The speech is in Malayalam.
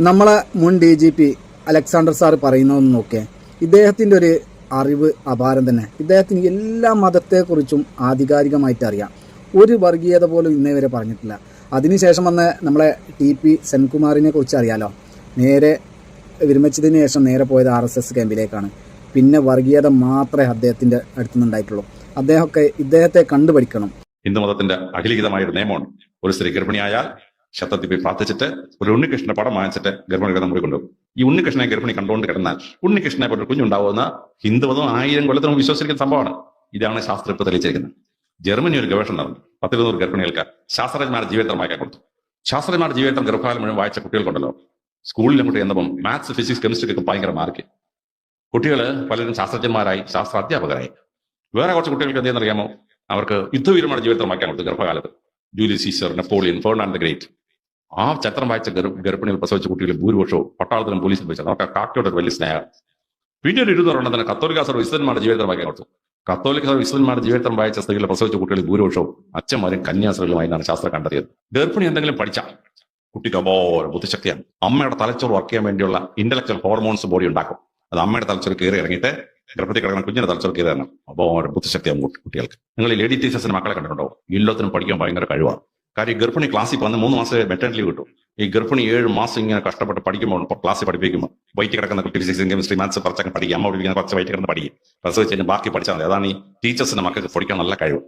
നമ്മളെ മുൻ DGP അലക്സാണ്ടർ സാർ പറയുന്നതെന്ന് നോക്കിയേ, ഇദ്ദേഹത്തിൻ്റെ ഒരു അറിവ് അപാരം തന്നെ. ഇദ്ദേഹത്തിന് എല്ലാ മതത്തെക്കുറിച്ചും ആധികാരികമായിട്ട് അറിയാം. ഒരു വർഗീയത പോലും ഇന്നേ വരെ പറഞ്ഞിട്ടില്ല. അതിനുശേഷം വന്ന നമ്മളെ TP സെൻകുമാറിനെ കുറിച്ച് അറിയാലോ. നേരെ വിരമിച്ചതിന് ശേഷം നേരെ പോയത് RSS ക്യാമ്പിലേക്കാണ്. പിന്നെ വർഗീയത മാത്രമേ അദ്ദേഹത്തിൻ്റെ അടുത്തുനിന്നുണ്ടായിട്ടുള്ളൂ. ഇദ്ദേഹത്തെ കണ്ടുപഠിക്കണം. ഹിന്ദുമതത്തിന്റെ അഖിലിഖിതമായ ഒരു നിയമമാണ്. ഒരു സ്ത്രീ ഗർഭിണിയായാൽ ക്ഷത്രത്തിൽ പോയി പ്രാർത്ഥിച്ചിട്ട് ഒരു ഉണ്ണികൃഷ്ണന്റെ പടം വാങ്ങിച്ചിട്ട് ഗർഭിണികളെ മുറി കൊണ്ടുപോകും. ഈ ഉണ്ണികൃഷ്ണനെ ഗർഭിണി കണ്ടുകൊണ്ട് കിടന്നാൽ ഉണ്ണികൃഷ്ണനെ പോലെ കുഞ്ഞുണ്ടാവുന്ന ഹിന്ദുമതം 1000 കൊല്ലത്തിന് വിശ്വസിക്കുന്ന സംഭവമാണ്. ഇതാണ് ശാസ്ത്രം ഇപ്പോൾ തെളിയിച്ചിരിക്കുന്നത്. ജർമ്മനി ഒരു ഗവേഷണം നടന്നു. 10-20 ഗർഭിണികൾക്ക് ശാസ്ത്രജ്ഞന്മാരുടെ ജീവചരിത്രം വായിക്കാൻ കൊടുത്തു. ശാസ്ത്രജ്ഞന്മാരുടെ ജീവചരിത്രം ഗർഭകാലം മുഴുവൻ വായിച്ച കുട്ടികൾക്കുണ്ടല്ലോ, സ്കൂളിൽ അങ്ങോട്ട് ചെന്നപ്പം മാത്സ്, ഫിസിക്സ്, കെമിസ്ട്രിക്കൊക്കെ ഭയങ്കര മാർക്ക്. കുട്ടികൾ പലരും ശാസ്ത്രജ്ഞന്മാരായി, ശാസ്ത്ര അധ്യാപകരായി. വേറെ കുറച്ച് കുട്ടികൾക്ക് എന്തെന്നറിയാമോ, അവർക്ക് യുദ്ധവീരന്മാരുടെ ജീവിതം വായിക്കാൻ കൊടുത്തു ഗർഭകാലത്ത്. Julius Caesar, Napoleon, Fernando the great. ആ ചരിത്രം വായിച്ച ഗർഭിണികൾ പ്രസവിച്ച കുട്ടികൾ ഭൂരിപക്ഷവും പട്ടാളത്തിലും പോലീസിലും വെച്ചാൽ അവർക്ക് കാക്കയോട് ഒരു വലിയ സ്നേഹം. പിന്നെ ഒരു 200 തന്നെ കത്തോലിക്ക സഭ ഇസ്ലാന്മാരുടെ ജീവിതം വായിക്കാൻ കൊടുത്തു. കത്തോലിക്ക സഭ ഇസ്ലാന്മാരുടെ ജീവിതം വായിച്ച സ്ത്രീകളെ പ്രസവിച്ച കുട്ടികളിൽ ഭൂരിപക്ഷവും അച്ഛന്മാരും കന്യാസ്ത്രീകളുമായി എന്നാണ് ശാസ്ത്രം കണ്ടെത്തിയത്. ഗർഭിണി എന്തെങ്കിലും പഠിച്ചാൽ കുട്ടിക്ക് അപോലെ ബുദ്ധിശക്തിയാണ്. അമ്മയുടെ തലച്ചോറ് വർക്ക് ചെയ്യാൻ വേണ്ടിയുള്ള ഇന്റലക്ച്വൽ ഹോർമോൺസ് ബോഡി ഉണ്ടാക്കും. അത് അമ്മയുടെ തലച്ചോറ് കയറി ഇറങ്ങിയിട്ട് ഗർഭത്തിൽ കിടക്കുന്ന കുഞ്ഞിന്റെ തലച്ചോറ് കയറി ഇറങ്ങണം. അപ്പോൾ ബുദ്ധിശക്തിയാകും കുട്ടികൾക്ക്. നിങ്ങൾ ഈ ലേഡി ടീച്ചേഴ്സിന്റെ മക്കളെ കണ്ടിട്ടുണ്ടോ? എല്ലാത്തിനും പഠിക്കാൻ ഭയങ്കര കഴിവാണ്. കാര്യം ഗർഭിണി ക്ലാസ്സിൽ വന്ന് 3 മാസം മെറ്റേണിറ്റി ലീവ് കിട്ടും. ഈ ഗർഭിണി 7 മാസം ഇങ്ങനെ കഷ്ടപ്പെട്ട് പഠിക്കുമ്പോൾ ക്ലാസ്സിൽ പഠിപ്പിക്കുമ്പോൾ വൈറ്റ് കിടക്കുന്ന കുട്ടി ഫിസിക്സ്, കെമിസ്ട്രി, മാത്സ് പഠിച്ചൊക്കെ പഠിക്കും. അമ്മ പഠിപ്പിക്കുന്ന കുറച്ച് വൈറ്റ് കിടന്ന് പഠിക്കും. പ്രസവിച്ച് കഴിഞ്ഞാൽ ബാക്കി പഠിച്ചാൽ മതി. അതാണ് ഈ ടീച്ചേഴ്സിന്റെ മക്കൾക്ക് പഠിക്കാൻ നല്ല കഴിവ്.